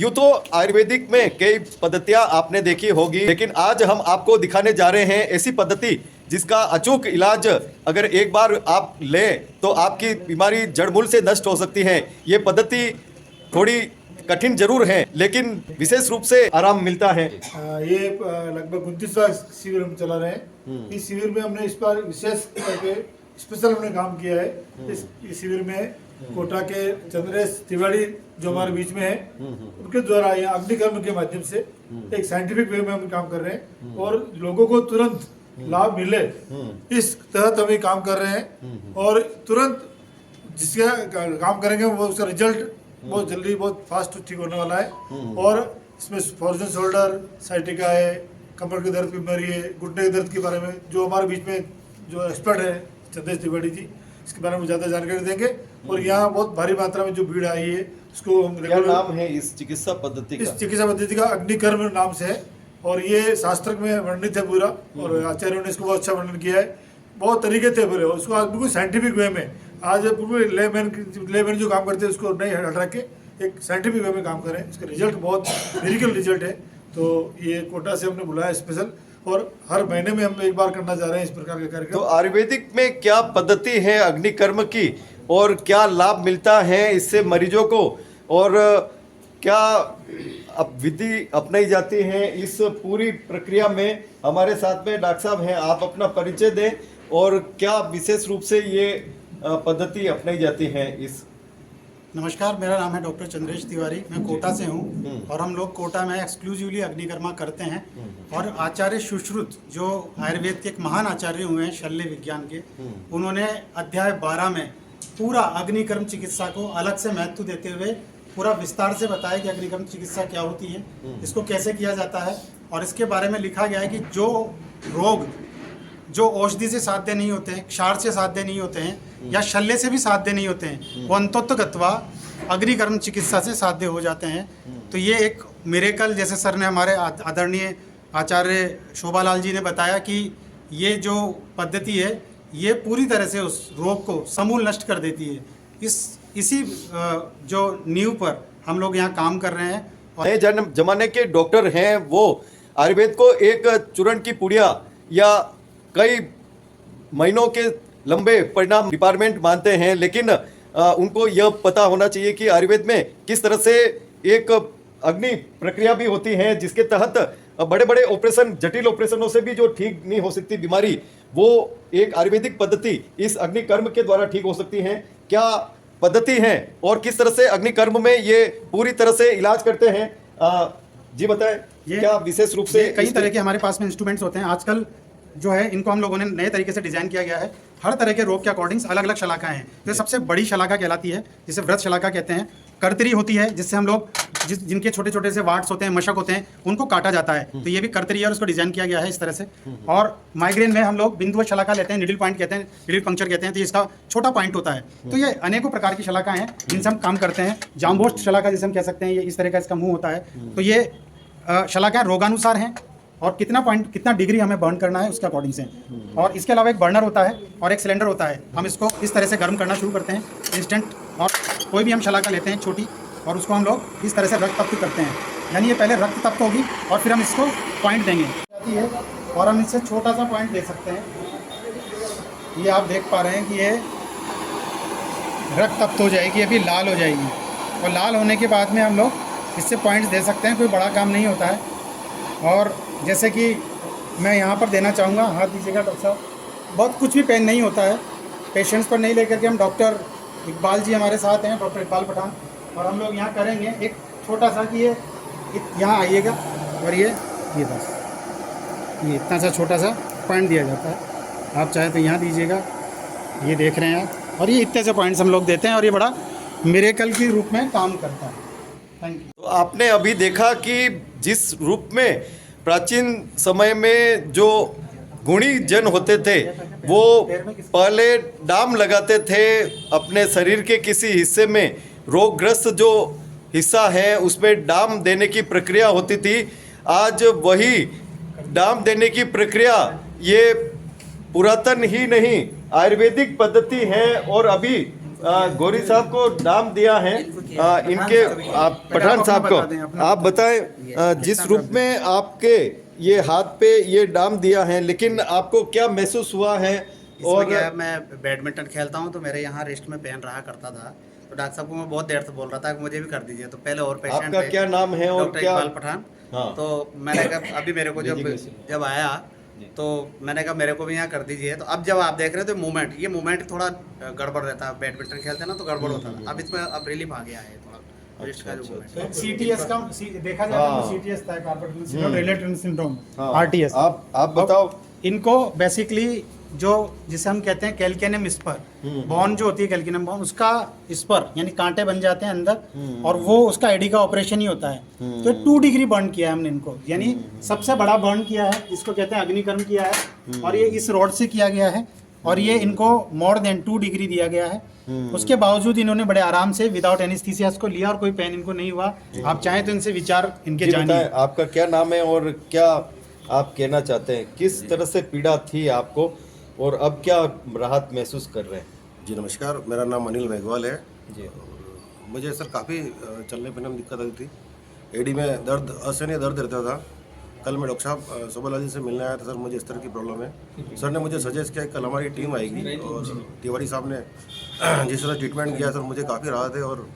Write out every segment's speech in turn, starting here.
यूँ तो आयुर्वेदिक में कई पद्धतियाँ आपने देखी होगी, लेकिन आज हम आपको दिखाने जा रहे हैं ऐसी पद्धति जिसका अचूक इलाज अगर एक बार आप लें तो आपकी बीमारी जड़मूल से नष्ट हो सकती है। ये पद्धति थोड़ी कठिन जरूर है, लेकिन विशेष रूप से आराम मिलता है। ये लगभग 29वां शिविर हम चला रहे हैं। इस शिविर में हमने इस बार विशेष करके स्पेशल हमने काम किया है। इस शिविर में कोटा के चंद्रेश तिवारी जो हमारे बीच में है, उनके द्वारा यहाँ अग्निकर्म के माध्यम से एक साइंटिफिक वे में हम काम कर रहे हैं और लोगों को तुरंत लाभ मिले इस तहत हम ये काम कर रहे हैं। और तुरंत जिसका काम करेंगे वो उसका रिजल्ट बहुत जल्दी बहुत फास्ट ठीक होने वाला है। और इसमें फ्रोजन शोल्डर, साइटिका है, कमर के दर्द की बीमारी है, घुटने के दर्द के बारे में जो हमारे बीच में जो एक्सपर्ट है चंद्रेश तिवारी जी, इसके बारे में ज़्यादा जानकारी देंगे। और यहाँ बहुत भारी मात्रा में जो भीड़ आई है उसको हम क्या नाम है इस चिकित्सा पद्धति का? इस चिकित्सा पद्धति का अग्निकर्म नाम से है और ये शास्त्र में वर्णित है पूरा और आचार्यों ने इसको बहुत अच्छा वर्णन किया है। बहुत तरीके थे बोले उसको आज बिल्कुल साइंटिफिक वे में, आज पूरे लेमैन जो काम करते हैं उसको नहीं हटा के एक साइंटिफिक वे में काम करें। इसका रिजल्ट बहुत मेडिकल रिजल्ट है। तो ये कोटा से हमने बुलाया स्पेशल और हर महीने में हम एक बार करना चाह रहे हैं इस प्रकार के कार्यक्रम। तो आयुर्वेदिक में क्या पद्धति है अग्निकर्म की और क्या लाभ मिलता है इससे मरीजों को, और क्या अब विधि अपनाई जाती है इस पूरी प्रक्रिया में? हमारे साथ में डॉक्टर साहब हैं, आप अपना परिचय दें और क्या विशेष रूप से ये पद्धति अपनाई जाती है इस? नमस्कार, मेरा नाम है डॉक्टर चंद्रेश तिवारी, मैं कोटा से हूँ और हम लोग कोटा में एक्सक्लूसिवली अग्निकर्मा करते हैं। और आचार्य सुश्रुत जो आयुर्वेद के एक महान आचार्य हुए हैं शल्य विज्ञान के, उन्होंने अध्याय 12 में पूरा अग्निकर्म चिकित्सा को अलग से महत्व देते हुए पूरा विस्तार से बताया कि अग्निकर्म चिकित्सा क्या होती है, इसको कैसे किया जाता है। और इसके बारे में लिखा गया है कि जो रोग जो औषधि से साध्य नहीं होते हैं, क्षार से साध्य नहीं होते हैं या शल्य से भी साध्य नहीं होते हैं, वो अंतोत्तगत्वा अग्निकर्म चिकित्सा से साध्य हो जाते हैं। तो ये एक मिरेकल, जैसे सर ने हमारे आदरणीय आचार्य शोभालाल जी ने बताया कि ये जो पद्धति है ये पूरी तरह से उस रोग को समूल नष्ट कर देती है। इसी जो नींव पर हम लोग यहाँ काम कर रहे हैं। नए जमाने के डॉक्टर हैं वो आयुर्वेद को एक चूर्ण की पुड़िया या कई महीनों के लंबे परिणाम डिपार्टमेंट मानते हैं, लेकिन उनको यह पता होना चाहिए कि आयुर्वेद में किस तरह से एक अग्नि प्रक्रिया भी होती है जिसके तहत बड़े बड़े ऑपरेशन, जटिल ऑपरेशनों से भी जो ठीक नहीं हो सकती बीमारी, वो एक आयुर्वेदिक पद्धति इस अग्निकर्म के द्वारा ठीक हो सकती है। क्या पद्धति है और किस तरह से अग्निकर्म में ये पूरी तरह से इलाज करते हैं, जी बताएं। क्या विशेष रूप से कई तरह के हमारे पास में इंस्ट्रूमेंट्स होते हैं आजकल जो है, इनको हम लोगों ने नए तरीके से डिजाइन किया गया है। हर तरह के रोग के अकॉर्डिंग अलग अलग शलाकाएं हैं। तो सबसे बड़ी शलाका कहलाती है जिसे व्रत शलाका कहते हैं। कर्तरी होती है जिससे हम लोग जिनके छोटे छोटे से वार्ड्स होते हैं, मशक होते हैं, उनको काटा जाता है। तो ये भी कर्तरी है और उसको डिजाइन किया गया है इस तरह से। और माइग्रेन में हम लोग बिंदु शलाका लेते हैं, निडल पॉइंट कहते हैं, निडल पंक्चर कहते हैं। तो इसका छोटा पॉइंट होता है। तो ये अनेकों प्रकार की शलाकाएं हैं जिनसे हम काम करते हैं। जाम्बोस्ट शलाका जिसे हम कह सकते हैं, ये इस तरह का इसका मुंह होता है। तो ये शलाकाएं रोगानुसार हैं और कितना डिग्री हमें बर्न करना है उसके अकॉर्डिंग से। और इसके अलावा एक बर्नर होता है और एक सिलेंडर होता है। हम इसको इस तरह से गर्म करना शुरू करते हैं इंस्टेंट। और कोई भी हम शलाका लेते हैं छोटी और उसको हम लोग इस तरह से रक्त तप्त करते हैं, यानी ये पहले रक्त तप्त होगी और फिर हम इसको पॉइंट देंगे और हम इससे छोटा सा पॉइंट दे सकते हैं। ये आप देख पा रहे हैं कि ये रक्त तप्त हो जाएगी, अभी लाल हो जाएगी और लाल होने के बाद में हम लोग इससे पॉइंट्स दे सकते हैं। कोई बड़ा काम नहीं होता है। और जैसे कि मैं यहाँ पर देना चाहूँगा, हाथ दीजिएगा डॉक्टर साहब। बहुत कुछ भी पेन नहीं होता है, पेशेंट्स पर नहीं लेकर के हम डॉक्टर इकबाल जी हमारे साथ हैं, डॉक्टर इकबाल पठान, और हम लोग यहाँ करेंगे एक छोटा सा कि ये यहाँ आइएगा और ये बस ये इतना सा छोटा सा पॉइंट दिया जाता है। आप चाहे तो यहाँ दीजिएगा, ये देख रहे हैं आप। और ये इतने से पॉइंट्स हम लोग देते हैं और ये बड़ा मिरेकल के रूप में काम करता है। Thank you. तो आपने अभी देखा कि जिस रूप में प्राचीन समय में जो गुणी जन होते थे वो पहले डाम लगाते थे अपने शरीर के किसी हिस्से में, रोगग्रस्त जो हिस्सा है उसमें डाम देने की प्रक्रिया होती थी। आज वही डाम देने की प्रक्रिया ये पुरातन ही नहीं आयुर्वेदिक पद्धति है और अभी गौरी साहब को नाम दिया है इनके पठान साहब को आप बताएं जिस रूप में आपके ये हाथ पे ये नाम दिया है, लेकिन आपको क्या महसूस हुआ है? और क्या है, मैं बैडमिंटन खेलता हूँ तो मेरे यहाँ रिस्ट में पेन रहा करता था, तो डॉक्टर साहब को मैं बहुत देर से बोल रहा था कि मुझे भी कर दीजिए। तो पहले और पेशेंट आपका क्या नाम है और डॉक्टर क्या? इकबाल पठान। हाँ। तो मैंने कहा अभी मेरे को जब आया तो मैंने कहा मेरे को भी यहाँ कर दीजिए। तो अब जब आप देख रहे हो तो मूवमेंट थोड़ा गड़बड़ रहता है, बैडमिंटन खेलते हैं ना तो गड़बड़ होता था, अब इसमें अब रिलीफ आ गया है थोड़ा रिस्ट का जो movement। सीटीएस का देखा जाए तो सीटीएस था, कार्पल रिलेटेड सिंड्रोम, हाँ। आरटीएस। आप बताओ। इनको बेसिकली जो जिसे हम कहते हैं कैल्केनियम स्पर बॉन जो होती है, कैल्केनियम बॉन उसका स्पर यानी कांटे बन जाते हैं अंदर, और वो उसका एडी का ऑपरेशन ही होता है। तो 2 डिग्री बर्न किया है हमने इनको, यानी सबसे बड़ा बर्न किया है, इसको कहते हैं अग्निकर्म किया है, और ये इस रॉड से किया गया है, और ये इनको मोर देन 2 डिग्री दिया गया है। उसके बावजूद इन्होंने बड़े आराम से विदाउट एनेस्थीसिया को लिया और कोई पेन इनको नहीं हुआ। आप चाहें तो इनसे विचार इनके जी जानिए। बताएं, आपका क्या नाम है और क्या आप कहना चाहते हैं? किस तरह से पीड़ा थी आपको और अब क्या राहत महसूस कर रहे हैं? जी नमस्कार, मेरा नाम अनिल मेघवाल है। जी मुझे सर काफ़ी चलने फिरने में दिक्कत आई थी, एडी में दर्द, असहनीय दर्द रहता था। कल मैं डॉक्टर साहब सोबला जी से मिलने आया था, सर मुझे इस तरह की प्रॉब्लम है। सर ने मुझे सजेस्ट किया कल हमारी टीम आएगी, और तिवारी साहब ने जिस तरह ट्रीटमेंट किया सर मुझे काफ़ी राहत है, और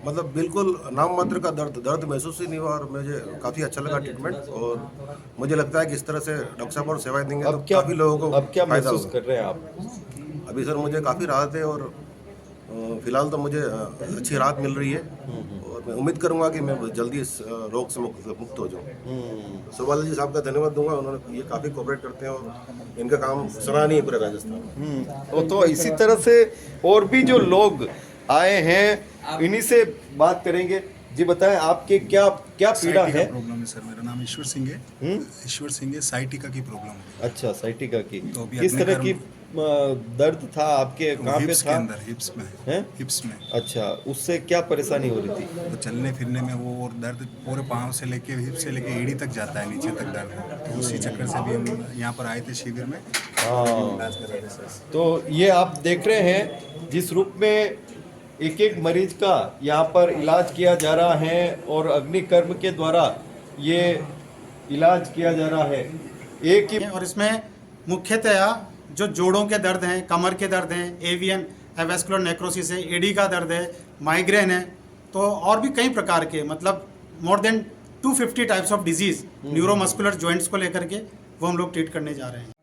मतलब बिल्कुल नाम मात्र का दर्द महसूस ही नहीं हुआ, और मुझे काफ़ी अच्छा लगा ट्रीटमेंट। और मुझे लगता है कि इस तरह से डॉक्टर साहब और सेवाएं देंगे तो काफ़ी लोगों को अब क्या फायदा महसूस होगा। कर रहे हैं आप? अभी सर मुझे काफ़ी राहत है, और फिलहाल तो मुझे अच्छी राहत मिल रही है, और मैं उम्मीद करूंगा कि मैं जल्दी इस रोग से मुक्त हो जाऊं। सोबाला जी साहब का धन्यवाद दूंगा, उन्होंने ये काफ़ी कोऑपरेट करते हैं और इनका काम सराहनीय है पूरे राजस्थान। तो इसी तरह से और भी जो लोग आए हैं इन्हीं से बात करेंगे। जी बताएं, आपके क्या क्या पीड़ा है? प्रॉब्लम है सर, मेरा नाम ईश्वर सिंह है। ईश्वर सिंह है, साइटिका की प्रॉब्लम है। अच्छा, साइटिका की। तो अभी किस तरह की अग्निकर्म- दर्द था आपके? कहाँ पे हिप्स के था? अंदर, हिप्स में हैं? हिप्स में। अच्छा, उससे क्या परेशानी हो रही थी? तो चलने फिरने में वो, और दर्द पूरे पाँव से लेके हिप से लेके एड़ी तक जाता है, नीचे तक दर्द है। तो उसी चक्कर से भी हम यहाँ पर आए थे शिविर में, इलाज करा रहे सर। तो ये आप देख रहे हैं जिस रूप में एक एक मरीज का यहाँ पर इलाज किया जा रहा है, और अग्निकर्म के द्वारा ये इलाज किया जा रहा है। एक ही और इसमें मुख्यतया जो जोड़ों के दर्द हैं, कमर के दर्द हैं, एवियन एवेस्कुलर नेक्रोसिस है, एडी का दर्द है, माइग्रेन है, तो और भी कई प्रकार के, मतलब more than 250 types of disease neuromuscular joints को लेकर के वो हम लोग ट्रीट करने जा रहे हैं।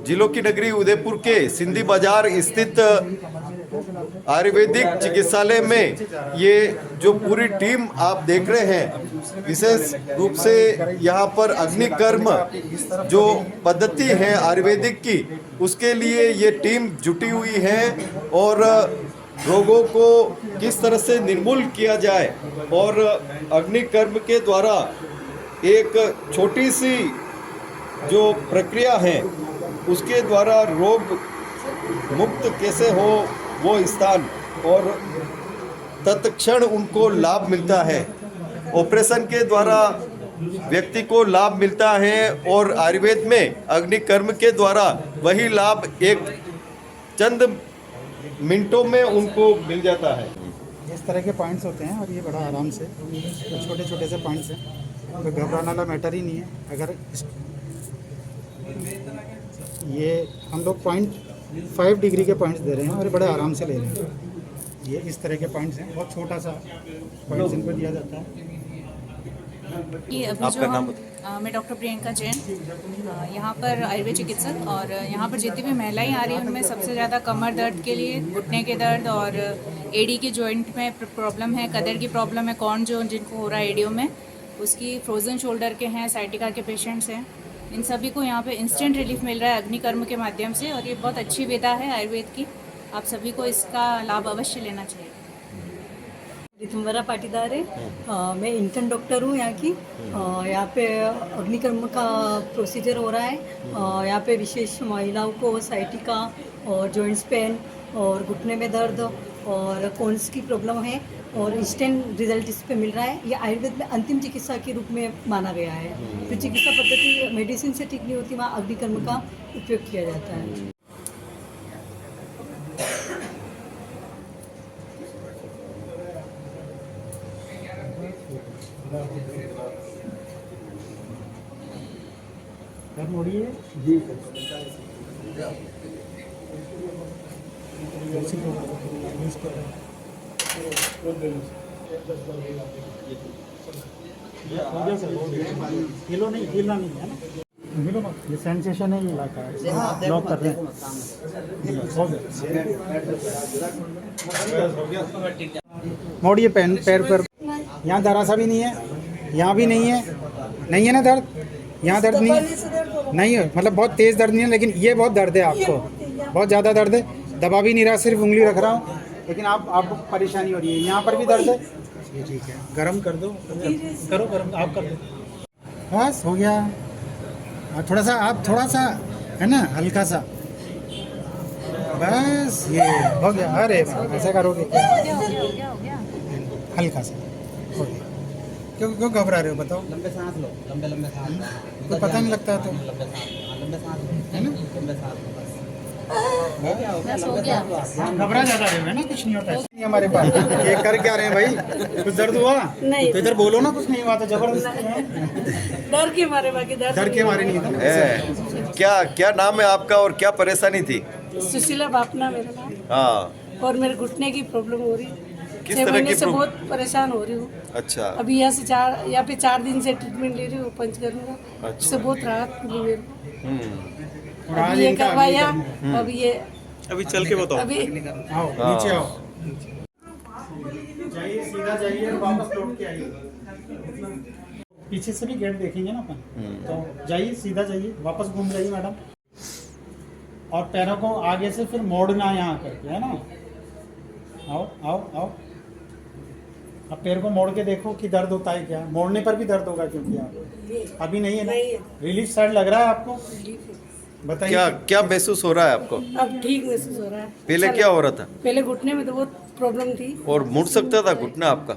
जिलों की नगरी उदयपुर के सिंधी बाजार स्थित आयुर्वेदिक चिकित्सालय में ये जो पूरी टीम आप देख रहे हैं, विशेष रूप से यहाँ पर अग्निकर्म जो पद्धति है आयुर्वेदिक की, उसके लिए ये टीम जुटी हुई है, और रोगों को किस तरह से निर्मूल किया जाए, और अग्निकर्म के द्वारा एक छोटी सी जो प्रक्रिया है उसके द्वारा रोग मुक्त कैसे हो वो स्थान, और तत्क्षण उनको लाभ मिलता है। ऑपरेशन के द्वारा व्यक्ति को लाभ मिलता है, और आयुर्वेद में अग्निकर्म के द्वारा वही लाभ एक चंद मिनटों में उनको मिल जाता है। इस तरह के पॉइंट्स होते हैं, और ये बड़ा आराम से तो छोटे छोटे से पॉइंट्स हैं, तो घबराने वाला मैटर ही नहीं है। अगर ये हम लोग 0.5 डिग्री के पॉइंट्स दे रहे हैं, और ये बड़े आराम से ले रहे हैं। ये इस तरह के पॉइंट्स हैं, बहुत छोटा सा पॉइंट्स इनको दिया जाता है। कि अभी जो मैं डॉक्टर प्रियंका जैन, यहाँ पर आयुर्वेद चिकित्सक, और यहाँ पर जितनी भी महिलाएं आ रही हैं उनमें सबसे ज़्यादा कमर दर्द के लिए, घुटने के दर्द और एडी के जॉइंट में प्रॉब्लम है, कदर की प्रॉब्लम है, कौन जो जिनको हो रहा है एडियो में, उसकी फ्रोजन शोल्डर के हैं, साइटिका के पेशेंट्स हैं, इन सभी को यहाँ पे इंस्टेंट रिलीफ मिल रहा है अग्निकर्म के माध्यम से, और ये बहुत अच्छी विधा है आयुर्वेद की। आप सभी को इसका लाभ अवश्य लेना चाहिए। रितुम्बरा पाटीदार है, मैं इंटर्न डॉक्टर हूँ यहाँ की। यहाँ पे अग्निकर्म का प्रोसीजर हो रहा है। यहाँ पे विशेष महिलाओं को साइटिका और जॉइंट्स पेन और घुटने में दर्द और कोन्स की प्रॉब्लम है, और इंस्टेंट रिजल्ट इस पे मिल रहा है। ये आयुर्वेद में अंतिम चिकित्सा के रूप में माना गया है। जो चिकित्सा पद्धति मेडिसिन से ठीक नहीं होती, वहाँ अग्निकर्म का उपयोग किया जाता है। हिलो नहीं, हिलना नहीं है ना, हिलो मत, ये सेंसेशन है, ये इलाका है, लॉक कर रहे हैं। मोड़िए पैर पर, यहाँ दरा सा भी नहीं है, यहाँ भी नहीं है, नहीं है ना दर्द, यहाँ दर्द नहीं है, मतलब बहुत तेज़ दर्द नहीं है, लेकिन ये बहुत दर्द है आपको, बहुत ज़्यादा दर्द है, दबा भी नहीं रहा, सिर्फ उंगली रख रहा हूँ, लेकिन आपको परेशानी हो रही है, यहाँ पर भी दर्द है, ये ठीक है, गरम कर दो, करो गरम, आप कर दो, बस हो गया। थोड़ा सा है ना, हल्का सा, बस ये हो गया। अरे ऐसा करोगे क्या, हल्का सा हो गया। क्यों घबरा रहे हो, बताओ। लंबे सांस लो, लंबे सांस, कोई पता नहीं लगता तो, लंबे सांस है ना, लंबे सांस घबरा जाता है ना, कुछ नहीं होता है। नहीं हमारे पास ये कर क्या रहे हैं भाई, कुछ दर्द हुआ नहीं। तो इधर बोलो ना, कुछ नहीं हुआ तो जबरदस्ती डर के मारे, बाकी डर के मारे नहीं था। क्या नाम है आपका और क्या परेशानी थी? सुशीला बापना मेरा नाम, हाँ, और मेरे घुटने की प्रॉब्लम हो रही है, किस 6 तरह महीने की से बहुत परेशान हो रही हूँ। अच्छा, अभी यहाँ पे 4 दिन से ट्रीटमेंट ले रही हूँ पंचकर्म का, उससे बहुत राहत मिली मेरे को। और अभी ये करवाया, अभी ये अभी चल के बताओ। अभी आओ नीचे आओ, जाइए सीधा जाइए और वापस लौट के आइए। पीछे से भी गेट देखेंगे ना अपन, तो जाइए सीधा जाइए, वापस घूम जाइए मैडम, और पैरों को आगे से फिर मोड़ना यहाँ करके, है ना। आओ आओ आओ, अब पैर को मोड़ के देखो कि दर्द होता है क्या, मोड़ने पर भी दर्द होगा, क्योंकि आप अभी नहीं है ना, रिलीफ साइड लग रहा है आपको, बताइए। क्या महसूस हो रहा है आपको? अब ठीक महसूस हो रहा है। पहले क्या हो रहा था? पहले घुटने में तो बहुत प्रॉब्लम थी, और मुड़ सकता था घुटना आपका?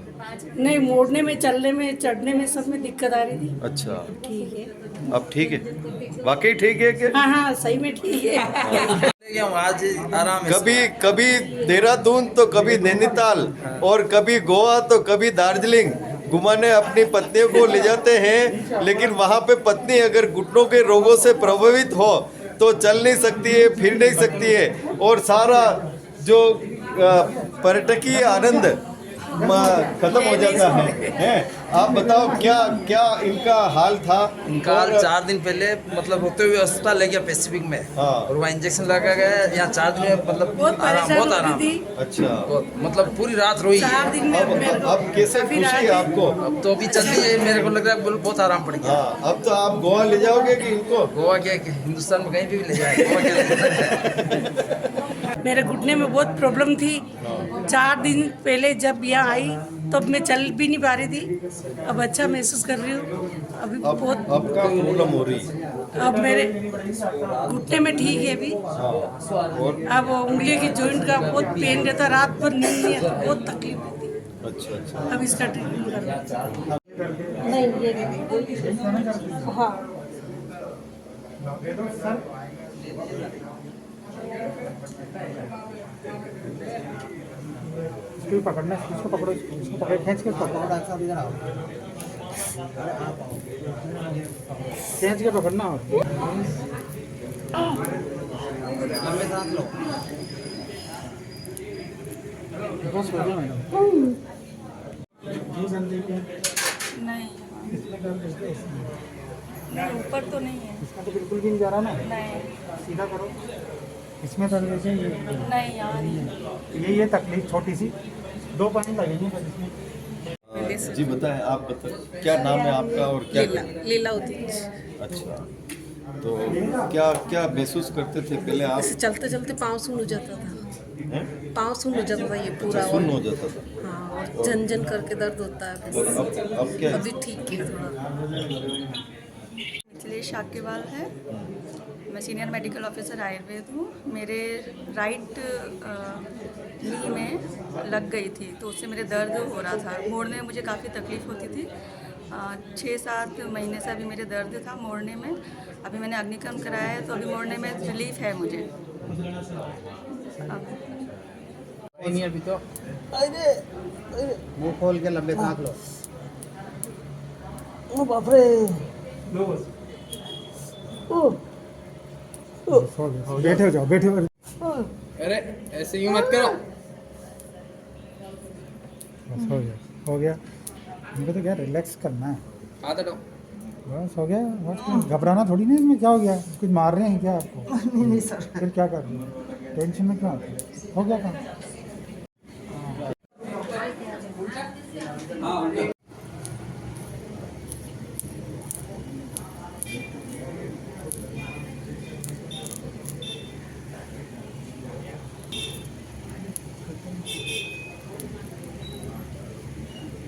नहीं, मोड़ने में, चलने में, चढ़ने में, सब में दिक्कत आ रही थी। अच्छा, ठीक है, अब ठीक है, वाकई ठीक है क्या? हाँ सही में ठीक है। आज आराम है। कभी देहरादून तो कभी नैनीताल और कभी गोवा तो कभी दार्जिलिंग घुमाने अपनी पत्नियों को ले जाते हैं, लेकिन वहाँ पे पत्नी अगर घुटनों के रोगों से प्रभावित हो तो चल नहीं सकती है, फिर नहीं सकती है, और सारा जो पर्यटकीय आनंद खत्म हो जाता है। आप बताओ क्या इनका हाल था? इनका 4 दिन पहले मतलब होते हुए अस्पताल ले गया पैसिफिक में, हाँ। और वहाँ इंजेक्शन लगा गया, यहाँ 4 दिन में मतलब बहुत बहुत परेशान आराम, थी। अच्छा, मतलब पूरी रात रोई। 4 दिन में अब कैसे खुशी है आपको? अब तो अभी चलती है, मेरे को लग रहा है बहुत आराम पड़ गया। हाँ, अब तो आप गोवा ले जाओगे कि इनको? गोवा क्या, हिंदुस्तान में कहीं भी ले जाए, गोवा क्या। मेरे घुटने में बहुत प्रॉब्लम थी। 4 दिन पहले जब यहाँ आई तब मैं चल भी नहीं पा रही थी, अब अच्छा महसूस कर रही हूँ। अभी बहुत अब क्या प्रॉब्लम हो रही है? अब मेरे घुटने में ठीक है अभी। और अब उंगली की जॉइंट का बहुत पेन रहता, रात भर नींद नहीं आता, बहुत तकलीफ रहती। अच्छा, अब इसका ट्रीटमेंट करना नहीं, ये हाँ इसको पकड़ना, इसको पकड़ो, इसको पकड़, खींच के पकड़ो, खींच के पकड़ना। और लंबे सांस लो। बस हो गया मैडम। नहीं, ऊपर तो नहीं है। इसका तो बिल्कुल भी नहीं जा रहा ना, नहीं सीधा करो, इसमें दर्द है ये, नहीं, यहाँ नहीं। ये तकलीफ छोटी सी, 2 पानी लगेंगे बस इसमें। जी बताएं, आप बताएं क्या नाम है आपका और क्या? लीला उदीज। अच्छा, तो क्या महसूस करते थे पहले आप? चलते चलते पाँव सुन हो जाता था, हैं? पाँव सुन हो जाता था ये पूरा, सुन्न हो जाता था। हाँ, और जन जन करके दर्द होता है बस। और अब क्या है? अभी ठीक है थोड़ा। मिथिलेश शाक्यवाल है, मैं सीनियर मेडिकल ऑफिसर आयुर्वेद हूँ। मेरे राइट नी में लग गई थी, तो उससे मेरे दर्द हो रहा था। मोड़ने में मुझे काफ़ी तकलीफ़ होती थी। 6-7 महीने से अभी मेरे दर्द था मोड़ने में। अभी मैंने अग्निकर्म कराया है, तो अभी मोड़ने में रिलीफ है मुझे। नहीं अभी तो मुंह खोल के लंबे सांस लो। ओ बाप रे बैठे हो जाओ, बैठे हो। अरे ऐसे यूं मत करो। बस हो गया। इनको तो क्या रिलैक्स करना है। हाथ हटाओ। बस हो गया। बस घबराना थोड़ी ना, इसमें क्या हो गया? कुछ मार रहे हैं क्या आपको? नहीं सर। फिर क्या कर रहे हो? टेंशन में क्यों आते हो? हो गया काम।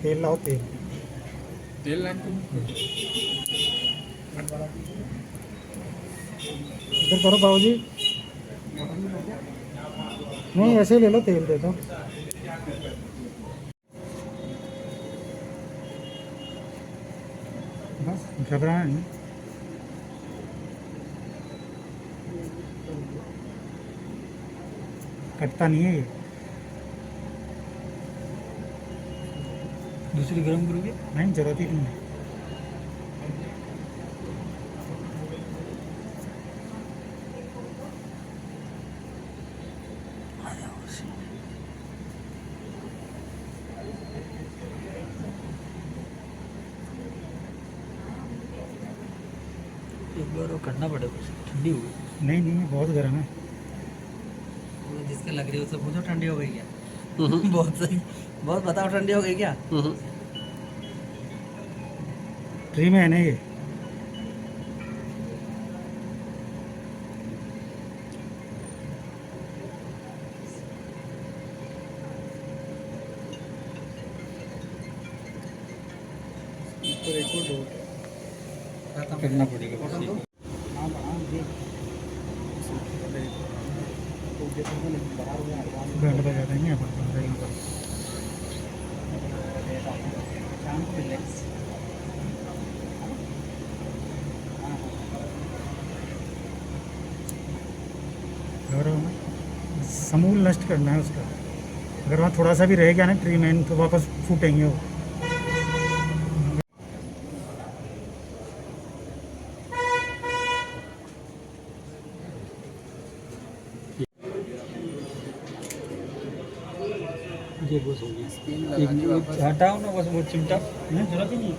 तेल लाओ, तेल। तेल लाइन इधर करो बाबूजी। नहीं, ऐसे ही ले लो, तेल दे दो। बस घबराना नहीं। कटता नहीं है ये। दूसरी गर्म करोगे? नहीं, जरूरत ही नहीं है। एक बार वो करना पड़ेगा, ठंडी हो गई। नहीं नहीं, बहुत गर्म है। वो जिसके लग रही है उससे पूछो ठंडी हो गई क्या? बहुत सही, बहुत बताओ ठंडी हो गई क्या? ट्री में है ना ये। करना पड़ेगा। बैंड बजा देंगे अपन। और समूल नष्ट करना है उसका। अगर वहाँ थोड़ा सा भी रह गया ना ट्री में, तो वापस फूटेंगे वो। ये बस हो गया। हटाओ ना बस वो चिमटा, नहीं जरूरत ही नहीं।